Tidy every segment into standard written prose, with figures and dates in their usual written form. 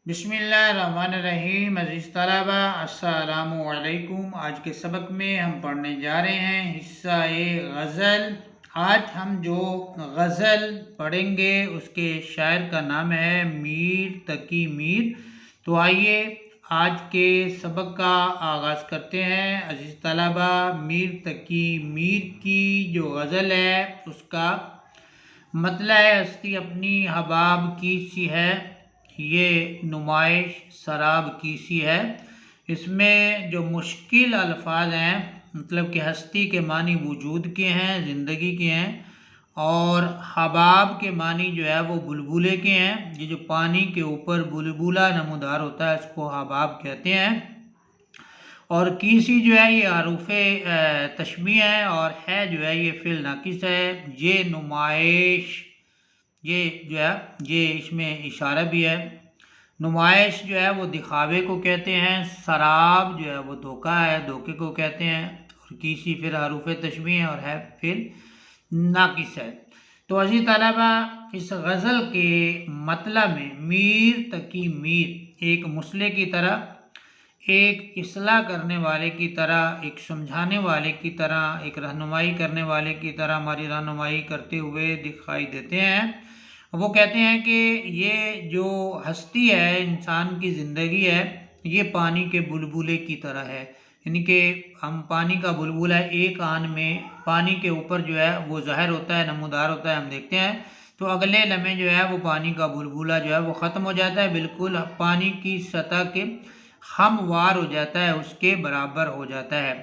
बिस्मिल्लाहिर्रहमानिर्रहीम। अज़ीज़ तलबा अस्सलामु अलैकुम। आज के सबक में हम पढ़ने जा रहे हैं हिस्सा गज़ल। आज हम जो गज़ल पढ़ेंगे उसके शायर का नाम है मीर तकी मीर। तो आइए आज के सबक का आगाज़ करते हैं। अज़ीज़ तलबा, मीर तकी मीर की जो गज़ल है उसका मतलब है हस्ती अपनी हबाब की सी है, ये नुमाइश शराब की सी है। इसमें जो मुश्किल अल्फाज हैं मतलब कि हस्ती के मानी वजूद के हैं, ज़िंदगी के हैं, और हबाब के मानी जो है वो बुलबुले के हैं। ये जो पानी के ऊपर बुलबुला नमूदार होता है इसको हबाब कहते हैं। और कीसी जो है ये हरूफ तशबीह है और है जो है ये फ़िल नाकिस है। ये नुमाइश, ये जो है ये इसमें इशारा भी है। नुमाइश जो है वो दिखावे को कहते हैं, शराब जो है वो धोखा है, धोखे को कहते हैं, और किसी फिर हरूफ तशबीह है और है फिर नाकिस है। तो अज़ीज़ तलबा, इस गज़ल के मतलब में मीर तकी मीर एक मुसले की तरह, एक इस्लाह करने वाले की तरह, एक समझाने वाले की तरह, एक रहनुमाई करने वाले की तरह हमारी रहनुमाई करते हुए दिखाई देते हैं। वो कहते हैं कि ये जो हस्ती है, इंसान की ज़िंदगी है, ये पानी के बुलबुले की तरह है। यानी कि हम पानी का बुलबुला है, एक आन में पानी के ऊपर जो है वो ज़ाहिर होता है, नमूदार होता है, हम देखते हैं, तो अगले लम्हे जो है वो पानी का बुलबुला जो है वो ख़त्म हो जाता है, बिल्कुल पानी की सतह के हमवार हो जाता है, उसके बराबर हो जाता है।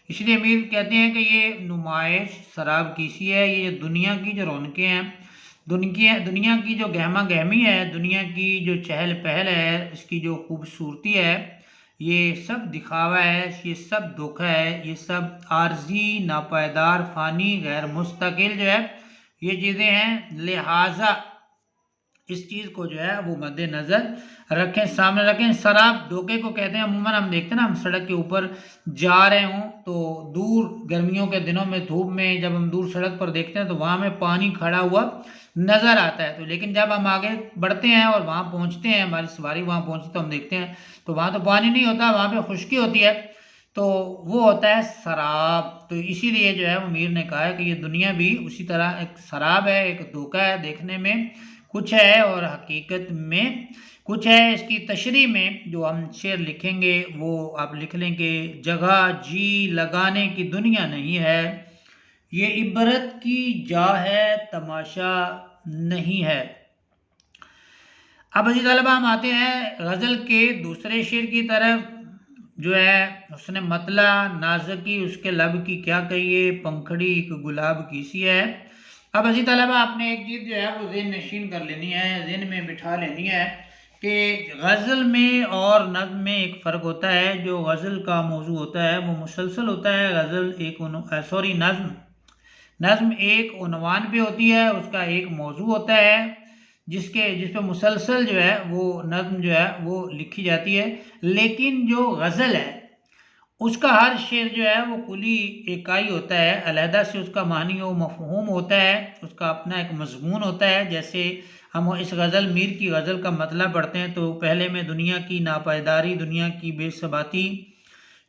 इसलिए अमीर कहते हैं कि ये नुमाइश शराब की सी है। ये दुनिया की जो रौनकें हैं, दुनिया की जो गहमा गहमी है, दुनिया की जो चहल पहल है, इसकी जो खूबसूरती है, ये सब दिखावा है, ये सब धोखा है, ये सब आर्जी, नापायदार, फ़ानी, गैर मुस्तकिल जो है ये चीज़ें हैं। लिहाजा इस चीज़ को जो है वो मद्देनज़र रखें, सामने रखें। शराब धोखे को कहते हैं। अमूमन हम देखते हैं ना, हम सड़क के ऊपर जा रहे हों तो दूर गर्मियों के दिनों में धूप में जब हम दूर सड़क पर देखते हैं तो वहाँ में पानी खड़ा हुआ नज़र आता है। तो लेकिन जब हम आगे बढ़ते हैं और वहाँ पहुँचते हैं, हमारी सवारी वहाँ पहुँचती तो हम देखते हैं तो वहाँ तो पानी नहीं होता, वहाँ पर खुश्की होती है, तो वो होता है शराब। तो इसीलिए जो है वो मीर ने कहा है कि ये दुनिया भी उसी तरह एक शराब है, एक धोखा है। देखने में कुछ है और हकीकत में कुछ है। इसकी तशरीह में जो हम शेर लिखेंगे वो आप लिख लेंगे, जगह जी लगाने की दुनिया नहीं है, ये इबरत की जा है, तमाशा नहीं है। अब अजीज़ तलबा, हम आते हैं गज़ल के दूसरे शेर की तरफ। जो है उसने मतला नाज़की उसके लब की क्या कहिए, पंखड़ी एक गुलाब की सी है। अब अजीज़ तलबा, आपने एक चीज़ जो है वो ज़हन नशीन कर लेनी है, ज़हन में बिठा लेनी है कि गज़ल में और नज़्म में एक फ़र्क होता है। जो गज़ल का मौजू होता है वो मुसलसल होता है। गज़ल एक नज़्म एक उन्वान पे होती है, उसका एक मौजू होता है जिस पे मुसलसल जो है वो नज़्म जो है वो लिखी जाती है। लेकिन जो गज़ल है उसका हर शेर जो है वो कुली इकाई होता है, अलहदा से उसका मानी व मफ़हूम होता है, उसका अपना एक मज़मून होता है। जैसे हम इस गज़ल मीर की गज़ल का मतलब पढ़ते हैं तो पहले में दुनिया की नापायदारी, दुनिया की बेसबाती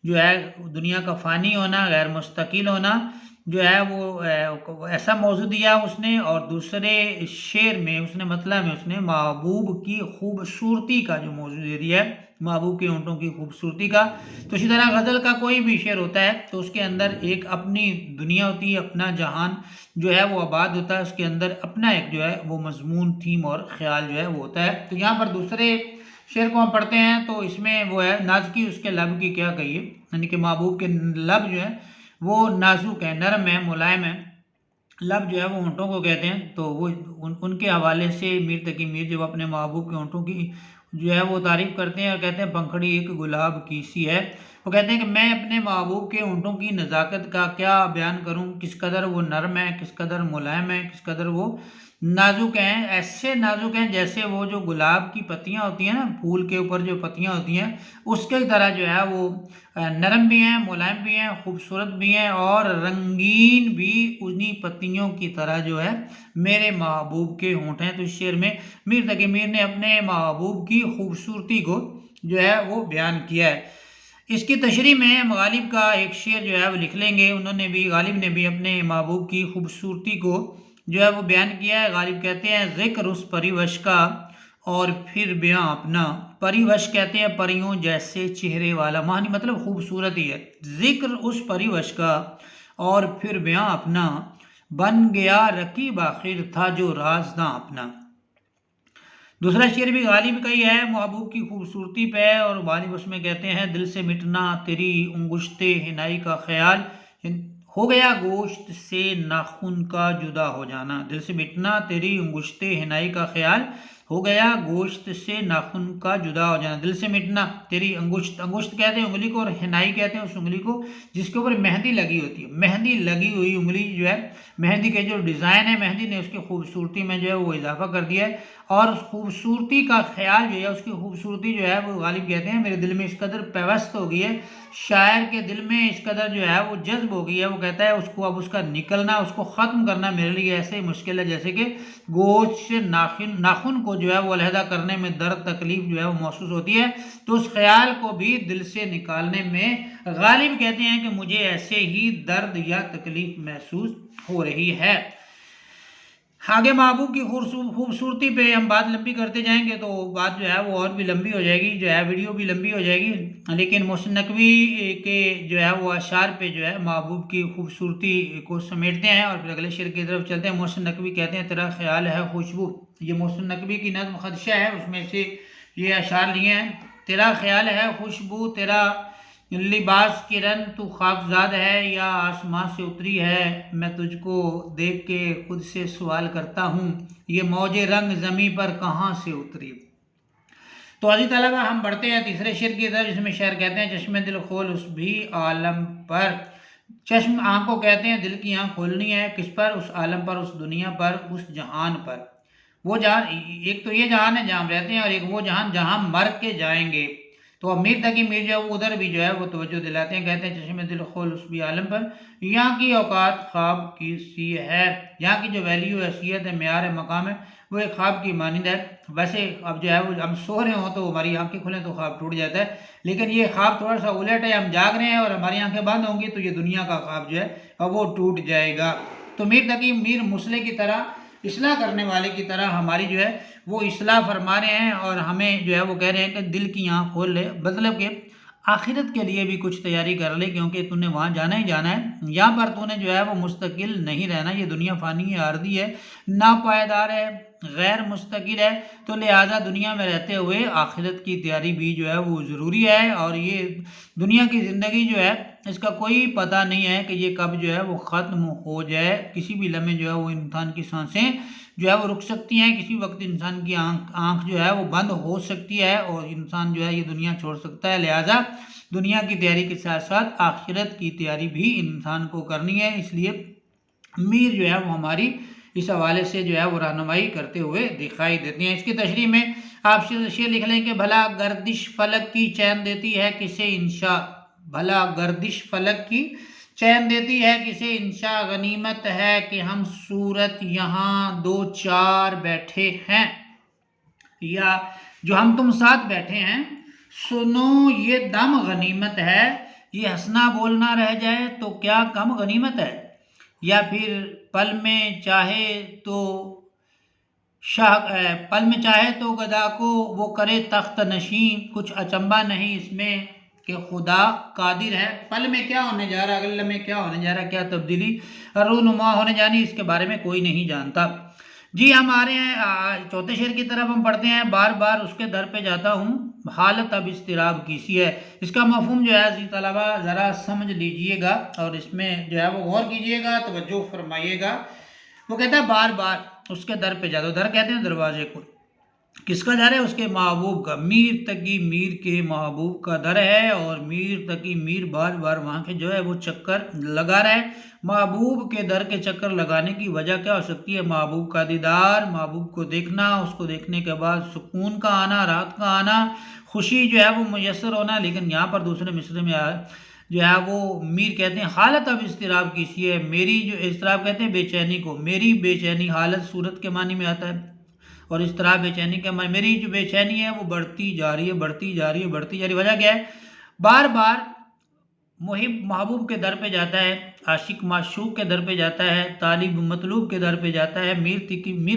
जो है, दुनिया का फ़ानी होना, गैर मुस्तकिल होना जो है वो ऐसा मौजू दिया उसने। और दूसरे शेर में उसने मतलब में उसने महबूब की खूबसूरती का जो मौजू दे दिया है, महबूब के होंठों की खूबसूरती का। तो इसी तरह गज़ल का कोई भी शेर होता है तो उसके अंदर एक अपनी दुनिया होती है, अपना जहान जो है वो आबाद होता है, उसके अंदर अपना एक जो है वो मजमून, थीम और ख्याल जो है वो होता है। तो यहाँ पर दूसरे शेर को हम पढ़ते हैं तो इसमें वो है, नाज़की उसके लब की क्या कहिए, यानी कि महबूब के लब जो है वो नाजुक है, नरम है, मुलायम है। लब जो है वो होंठों को कहते हैं। तो वो उनके हवाले से मीर तकी मीर जब अपने महबूब के होंठों की जो है वो तारीफ़ करते हैं और कहते हैं पंखड़ी एक गुलाब की सी है। वो कहते हैं कि मैं अपने महबूब के होंठों की नज़ाकत का क्या बयान करूं, किस कदर वो नरम है, किस कदर मुलायम है, किस कदर वो नाजुक हैं। ऐसे नाजुक हैं जैसे वो जो गुलाब की पत्तियां होती हैं ना, फूल के ऊपर जो पत्तियां होती हैं उसके तरह जो है वो नरम भी हैं, मुलायम भी हैं, खूबसूरत भी हैं और रंगीन भी उन्हीं पत्तियों की तरह जो है मेरे महबूब के होंठ हैं। तो इस शेर में मीर तकी मीर ने अपने महबूब की खूबसूरती को जो है वो बयान किया है। इसकी तशरीह में हम गालिब का एक शेर जो है वो लिख लेंगे। गालिब ने भी अपने महबूब की खूबसूरती को जो है वो बयान किया है। गालिब कहते हैं ज़िक्र उस परिवश का और फिर बयां अपना। परिवश कहते हैं परियों जैसे चेहरे वाला, मानी मतलब खूबसूरत ही है। जिक्र उस परिवश का और फिर बयां अपना, बन गया रकीब आखिर था जो राज ना अपना। दूसरा शेर भी गालिब का ही है महबूब की खूबसूरती पे, और गालिब उसमें कहते हैं दिल से मिटना तेरी उंगुश्ते हिनाई का ख्याल, हो गया गोश्त से नाखून का जुदा हो जाना। दिल से मिटना तेरी उंगुश्ते हिनाई का ख्याल, हो गया गोश्त से नाखून का जुदा हो जाना। दिल से मिटना तेरी अंगुश्त, अंगुश्त कहते हैं उंगली को, और हिनाई कहते हैं उस उंगली को जिसके ऊपर मेहंदी लगी होती है। मेहंदी लगी हुई उंगली जो है, मेहंदी के जो डिज़ाइन है मेहंदी ने उसकी खूबसूरती में जो है वो इजाफा कर दिया है। और उस खूबसूरती का ख्याल जो है, उसकी खूबसूरती जो है वो गालिब कहते हैं मेरे दिल में इस कदर पेवस्त हो गई है, शायर के दिल में इस कदर जो है वो जज्ब हो गई है। वो कहता है उसको अब उसका निकलना, उसको ख़त्म करना मेरे लिए ऐसे ही मुश्किल है जैसे कि गोश्त से नाखून को जो है वो अलहदा करने में दर्द तकलीफ जो है वो महसूस होती है। तो उस ख्याल को भी दिल से निकालने में गालिब कहते हैं कि मुझे ऐसे ही दर्द या तकलीफ महसूस हो रही है। आगे महबूब की खूबसूरती पे हम बात लंबी करते जाएंगे तो बात जो है वो और भी लंबी हो जाएगी, जो है वीडियो भी लंबी हो जाएगी। लेकिन मोहसिन नकवी के जो है वो अशार पे जो है महबूब की खूबसूरती को समेटते हैं और फिर अगले शेर की तरफ चलते हैं। मोहसिन नकवी कहते हैं तेरा ख्याल है खुशबू, ये मोहसिन नकवी की नज़्म खदशा है, उसमें से ये अशार लिए हैं। तेरा ख्याल है खुशबू, तेरा लिबास किरण, तू ख्वाबजाद है या आसमां से उतरी है, मैं तुझको देख के खुद से सवाल करता हूँ ये मौजे रंग ज़मीं पर कहाँ से उतरी। तो अज़ीज़ तलबा हम बढ़ते हैं तीसरे शेर की तरफ, जिसमें शेर कहते हैं चश्मे दिल खोल उस भी आलम पर। चश्म आँख को कहते हैं, दिल की आँख खोलनी है किस पर, उस आलम पर, उस दुनिया पर, उस जहान पर। वो जहान, एक तो ये जहान है जहाँ हम रहते हैं और एक वो जहान जहाँ मर के जाएंगे। तो अब मीर तकी मीर जो उधर भी जो है वो तवज्जो दिलाते हैं, कहते हैं चश्मे दिल खोल उस भी आलम पर, यहाँ की औकात ख्वाब की सी है, यहाँ की जो वैल्यू हैसियत है म्यार है मकाम है वो एक ख्वाब की मानंद है। वैसे अब जो है वो हम सो रहे हों तो हमारी आंखें खुलें तो ख्वाब टूट जाता है, लेकिन ये ख्वाब थोड़ा सा उलट है, हम जाग रहे हैं और हमारी आंखें बंद होंगी तो ये दुनिया का ख्वाब जो है अब वो टूट जाएगा। तो मीर तकी मीर मुसले की तरह, इस्लाह करने वाले की तरह हमारी जो है वो इस्लाह फरमा रहे हैं और हमें जो है वो कह रहे हैं कि दिल की आँख खोल ले, मतलब कि आखिरत के लिए भी कुछ तैयारी कर ले, क्योंकि तूने वहाँ जाना ही जाना है। यहाँ पर तूने जो है वो मुस्तकिल नहीं रहना, ये दुनिया फ़ानी है, आर्दी है, नापायदार है, गैर मुस्तकिल है। तो लिहाजा दुनिया में रहते हुए आखिरत की तैयारी भी जो है वो ज़रूरी है। और ये दुनिया की ज़िंदगी जो है इसका कोई पता नहीं है कि ये कब जो है वो ख़त्म हो जाए। किसी भी लम्हे जो है वो इंसान की सांसें जो है वो रुक सकती हैं, किसी वक्त इंसान की आँख जो है वो बंद हो सकती है और इंसान जो है ये दुनिया छोड़ सकता है। लिहाजा दुनिया की तैयारी के साथ साथ आखिरत की तैयारी भी इंसान को करनी है। इसलिए मीर जो है वो हमारी इस हवाले से जो है वो रहनुमाई करते हुए दिखाई देती हैं। इसकी तशरीह में आप शेर लिख लें कि भला गर्दिश फलक की चैन देती है किसे इंशा, भला गर्दिश फलक की चैन देती है किसे इंशा, गनीमत है कि हम सूरत यहाँ दो चार बैठे हैं, या जो हम तुम साथ बैठे हैं सुनो ये दम गनीमत है, ये हंसना बोलना रह जाए तो क्या कम गनीमत है, या फिर पल में चाहे तो गदा को वो करे तख्त नशीं, कुछ अचंबा नहीं इसमें कि खुदा कादिर है। पल में क्या होने जा रहा है, अगले में क्या होने जा रहा है, क्या तब्दीली रूनुमा होने जानी, इसके बारे में कोई नहीं जानता। जी हम आ रहे हैं चौथे शेर की तरफ, हम पढ़ते हैं बार बार उसके दर पे जाता हूँ हालत अब इस्तिराब की सी है। इसका मफहूम जो है अज़ीज़ तलबा ज़रा समझ लीजिएगा और इसमें जो है वो गौर कीजिएगा, तवज्जो फरमाइएगा। वो कहता है बार बार उसके दर पे जाता हूँ, दर कहते हैं दरवाजे को, किसका दर है, उसके महबूब का। मीर तकी मीर के महबूब का दर है और मीर तकी मीर बार बार वहाँ के जो है वो चक्कर लगा रहा है। महबूब के दर के चक्कर लगाने की वजह क्या हो सकती है, महबूब का दीदार, महबूब को देखना, उसको देखने के बाद सुकून का आना, राहत का आना, खुशी जो है वो मुयसर होना। लेकिन यहाँ पर दूसरे मिसरे में जो है वो मीर कहते हैं हालत अब इस्तिराब किसी है, मेरी जो इस्तिराब कहते हैं बेचैनी को, मेरी बेचैनी हालत सूरत के मानी में आता है और इस्तिराब बेचैनी के मानी, मेरी जो बेचैनी है वो बढ़ती जा रही है, बढ़ती जा रही है, बढ़ती जा रही है। वजह क्या है? बार बार मुहिब महबूब के दर पे जाता है, आशिक माशूक के दर पे जाता है, तालिब मतलूब के दर पे जाता है, मीर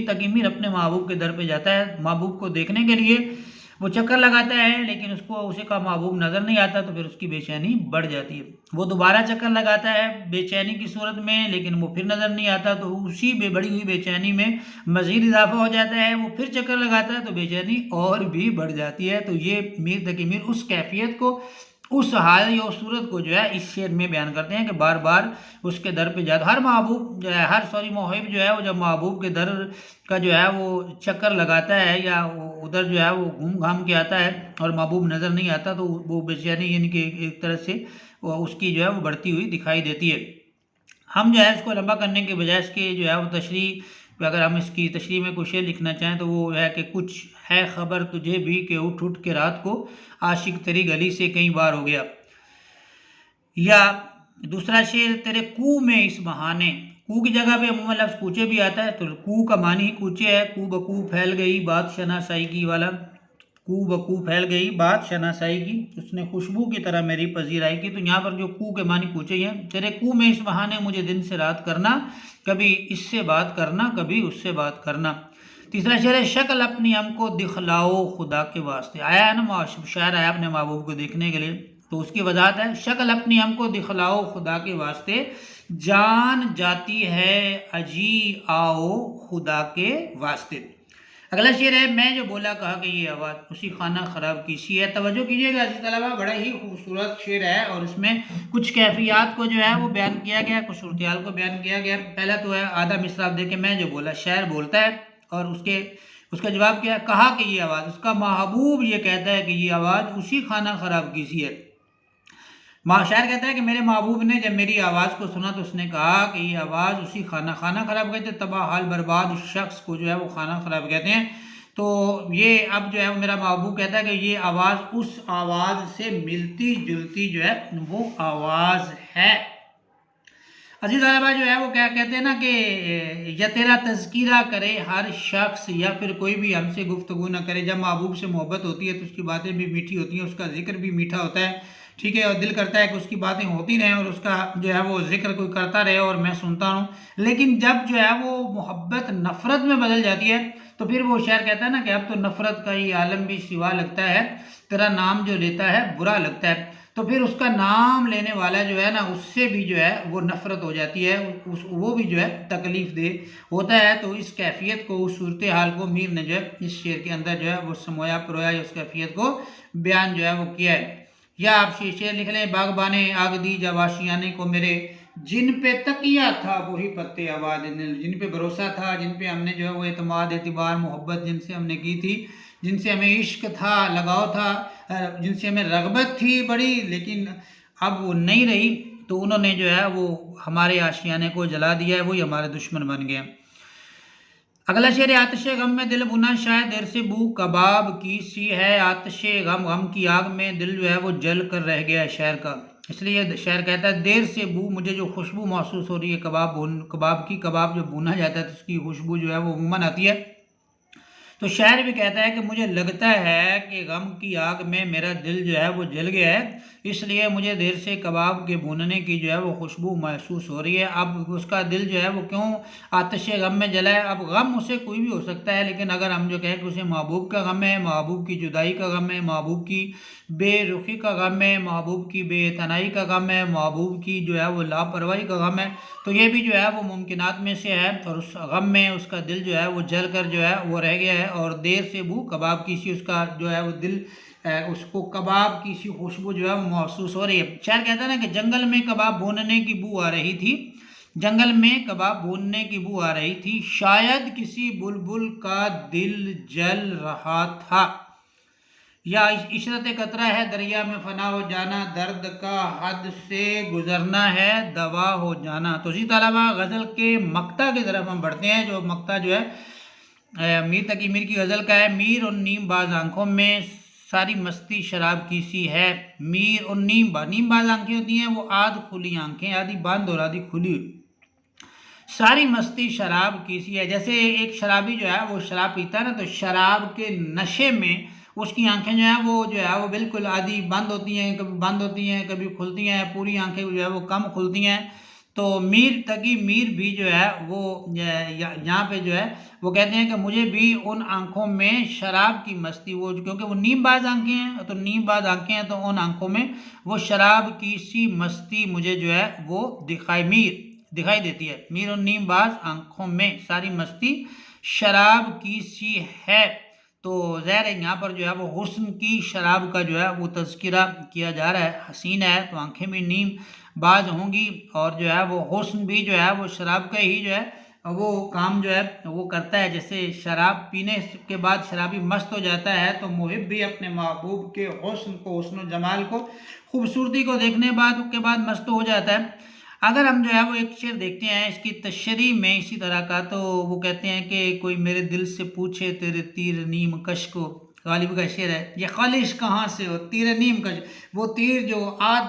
तकी मीर अपने महबूब के दर पे जाता है महबूब को देखने के लिए, वो चक्कर लगाता है लेकिन उसको उसे का महबूब नज़र नहीं आता, तो फिर उसकी बेचैनी बढ़ जाती है। वो दोबारा चक्कर लगाता है बेचैनी की सूरत में, लेकिन वो फिर नज़र नहीं आता, तो उसी बढ़ी हुई बेचैनी में मज़ीद इजाफा हो जाता है। वो फिर चक्कर लगाता है तो बेचैनी और भी बढ़ जाती है। तो ये मीर तकी मीर उस कैफियत को, उस हाल या उस सूरत को जो है इस शेर में बयान करते हैं कि बार बार उसके दर पे जाता, हर महबूब जो है, हर मोहिब जो है वो जब महबूब के दर का जो है वो चक्कर लगाता है या उधर जो है वो घूम घाम के आता है और महबूब नज़र नहीं आता, तो वो बेचैनी यानी कि एक तरह से उसकी जो है वो बढ़ती हुई दिखाई देती है। हम जो है इसको लंबा करने के बजाय इसके जो है वो तशरीह, अगर हम इसकी तशरीह में कुछ शेर लिखना चाहें तो वो है कि कुछ है खबर तुझे भी कि उठ उठ के रात को आशिक तेरी गली से कई बार हो गया। या दूसरा शेर, तेरे कू में इस बहाने, कू की जगह पे अमूमन लफ्ज़ कूचे भी आता है, तो कू का मानी ही कूचे है। कू बकू फैल गई बात शनासाई की वाला, कू बकू फैल गई बात शनासाई की, उसने खुशबू की तरह मेरी पजीराई की। तो यहाँ पर जो कू के मानी कूचे ही हैं। तेरे कू में इस बहाने मुझे दिन से रात करना, कभी इससे बात करना कभी उससे बात करना। तीसरा शेर है, शक्ल अपनी हमको दिखलाओ खुदा के वास्ते। आया है ना शायर आया अपने महबूब को देखने के लिए, तो उसकी वजाहत है, शक्ल अपनी हमको दिखलाओ खुदा के वास्ते, जान जाती है अजी आओ खुदा के वास्ते। अगला शेर है, मैं जो बोला कहा कि ये आवाज़ उसी खाना ख़राब की सी है। तवज्जो कीजिएगा इसी तलबा, बड़ा ही खूबसूरत शेर है और इसमें कुछ कैफियत को जो है वो बयान किया गया, कुछ सूरत को बयान किया गया। पहला तो है आधा मिसरा आप देखें, मैं जो बोला, शायर बोलता है और उसका जवाब क्या है, कहा कि ये आवाज़, उसका महबूब ये कहता है कि ये आवाज़ उसी खाना ख़राब की सी है। शायर कहता है कि मेरे महबूब ने जब मेरी आवाज़ को सुना तो उसने कहा कि ये आवाज़ उसी खाना ख़राब कहते हैं, तबाह हाल बर्बाद उस शख्स को जो है वो खाना ख़राब कहते हैं। तो ये अब जो है मेरा महबूब कहता है कि ये आवाज़ उस आवाज़ से मिलती जुलती जो है वो आवाज़ है। अजीज तलबा जो है वो क्या कहते हैं ना कि या तेरा तज़किरा करे हर शख्स, या फिर कोई भी हमसे गुफ्तगू ना करे। जब महबूब से मोहब्बत होती है तो उसकी बातें भी मीठी होती हैं, उसका जिक्र भी मीठा होता है, ठीक है, और दिल करता है कि उसकी बातें होती रहें और उसका जो है वो जिक्र कोई करता रहे और मैं सुनता रहूँ। लेकिन जब जो है वो मोहब्बत नफ़रत में बदल जाती है तो फिर वो शायर कहता है ना कि अब तो नफ़रत का ये आलम भी सिवा लगता है, तेरा नाम जो लेता है बुरा लगता है। तो फिर उसका नाम लेने वाला जो है ना उससे भी जो है वो नफ़रत हो जाती है, वो भी जो है तकलीफ़ दे होता है। तो इस कैफियत को, उस सूरत हाल को मीर ने जो है इस शेर के अंदर जो है वो समोया परोया, उस कैफियत को बयान जो है वो किया है। या आप शेर लिख लें, बागबाने आग दी जब आशियाने को मेरे, जिन पे तकिया था वही पत्ते आबाद, जिन पे भरोसा था, जिन पे हमने जो है वो एतमाद एतबार मोहब्बत जिनसे हमने की थी, जिनसे हमें इश्क था, लगाव था, जिनसे हमें रगबत थी बड़ी, लेकिन अब वो नहीं रही, तो उन्होंने जो है वो हमारे आशियाने को जला दिया है, वही हमारे दुश्मन बन गए। अगला शेर, आतिशे गम में दिल बुना शायद देर से बू कबाब की सी है। आतिशे गम, गम की आग में दिल जो है वो जल कर रह गया है शायर का, इसलिए शायर कहता है देर से बू, मुझे जो खुशबू महसूस हो रही है कबाब जो भुना जाता है तो उसकी खुशबू जो है वो अमूमन आती है। तो शायर भी कहता है कि मुझे लगता है कि गम की आग में मेरा दिल जो है वो जल गया है, इसलिए मुझे देर से कबाब के भूनने की जो है वो खुशबू महसूस हो रही है। अब उसका दिल जो है वो क्यों आतिशे गम में जला है? अब गम उसे कोई भी हो सकता है, लेकिन अगर हम जो कहें कि उसे महबूब का गम है, महबूब की जुदाई का गम है, महबूब की बेरुखी का गम है, महबूब की बेतनाई का गम है, महबूब की जो है वो लापरवाही का गम है, तो ये भी जो है वो मुमकिनात में से है। और उस गम में उसका दिल जो है वो जल कर जो है वो रह गया है, और देर से बू कबाब की सी, उसका जो है वो दिल उसको कबाब की सी खुशबू जो है वो महसूस हो रही है। शायर कहता है ना कि जंगल में कबाब भूनने की बू आ रही थी, जंगल में कबाब भूनने की बू आ रही थी, शायद किसी बुलबुल का दिल जल रहा था। या इशरत कतरा है दरिया में फना हो जाना, दर्द का हद से गुजरना है दवा हो जाना। तो इसी तलबा गज़ल के मक्ता की तरफ हम बढ़ते हैं, जो मक्ता जो है मीर तकी मीर की गज़ल का है। मीर और नीम बाज आंखों में सारी मस्ती शराब की सी है। मीर और नीम बाज आंखें होती हैं, वो आध खुली आंखें, आधी बंद और आधी खुली। सारी मस्ती शराब की सी है। जैसे एक शराबी जो है वो शराब पीता है ना, तो शराब के नशे में उसकी आंखें जो है वो बिल्कुल आधी बंद होती हैं, कभी बंद होती हैं कभी खुलती हैं, पूरी आंखें जो है वो कम खुलती हैं। तो मीर भी जो है वो यहाँ पे जो है वो कहते हैं कि मुझे भी उन आंखों में शराब की मस्ती, वो क्योंकि वो नीमबाज आंखें हैं, तो नीमबाज आंखें हैं तो उन आंखों में वो शराब की सी मस्ती मुझे जो है वो दिखाई देती है। मीर और नीमबाज आंखों में सारी मस्ती शराब की सी है। तो ज़ाहिर है यहाँ पर जो है वो हुस्न की शराब का जो है वो तज़किरा किया जा रहा है। हसीन है तो आंखें भी नीम बाज होंगी, और जो है वो हुस्न भी जो है वो शराब का ही जो है वो काम जो है वो करता है। जैसे शराब पीने के बाद शराबी मस्त हो जाता है, तो मुहिब भी अपने महबूब के हुस्न जमाल को, खूबसूरती को देखने के बाद मस्त हो जाता है। अगर हम जो है वो एक शेर देखते हैं इसकी तशरीह में इसी तरह का, तो वो कहते हैं कि कोई मेरे दिल से पूछे तेरे तीर नीम कश को, गालिब का शेर है। ये खालिश कहाँ से हो तीर नीम कश, वो तीर जो आज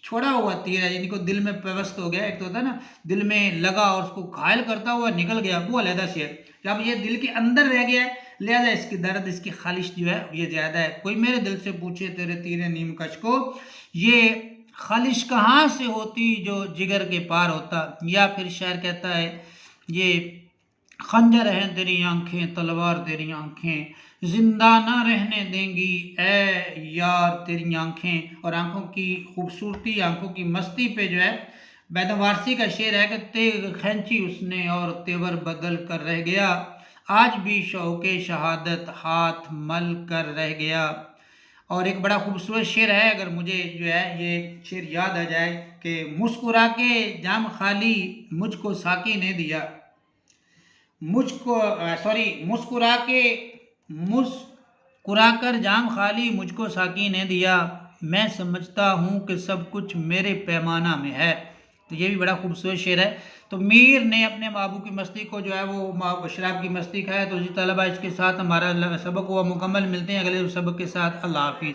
छोड़ा हुआ तीर है, जिनको दिल में पेवस्त हो गया, एक तो होता है ना दिल में लगा और उसको घायल करता हुआ निकल गया, वो अलहदा शेर। जब ये दिल के अंदर रह गया है, लिहाजा इसकी दर्द, इसकी खालिश जो है ये ज़्यादा है। कोई मेरे दिल से पूछे तेरे तीर नीम कश को, ये खालिश कहाँ से होती जो जिगर के पार होता। या फिर शायर कहता है ये खंजर हैं तेरी आंखें, तलवार तेरी आंखें, जिंदा ना रहने देंगी ए यार तेरी आंखें। और आंखों की खूबसूरती, आंखों की मस्ती पे जो है बैदम वारसी का शेर है कि तेग खैंची उसने और तेवर बदल कर रह गया, आज भी शौके शहादत हाथ मल कर रह गया। और एक बड़ा खूबसूरत शेर है, अगर मुझे जो है ये शेर याद आ जाए कि मुस्कुरा के जाम खाली मुझको साकी ने दिया, मुस्कुरा कर जाम खाली मुझको साकी ने दिया, मैं समझता हूँ कि सब कुछ मेरे पैमाना में है। तो ये भी बड़ा खूबसूरत शेर है। तो मीर ने अपने महबूब की मस्ती को जो है वो शराब की मस्ती खाया। तो जी तलबा इसके साथ हमारा सबक हुआ मुकम्मल। मिलते हैं अगले सबक के साथ। अल्लाह हाफिज़।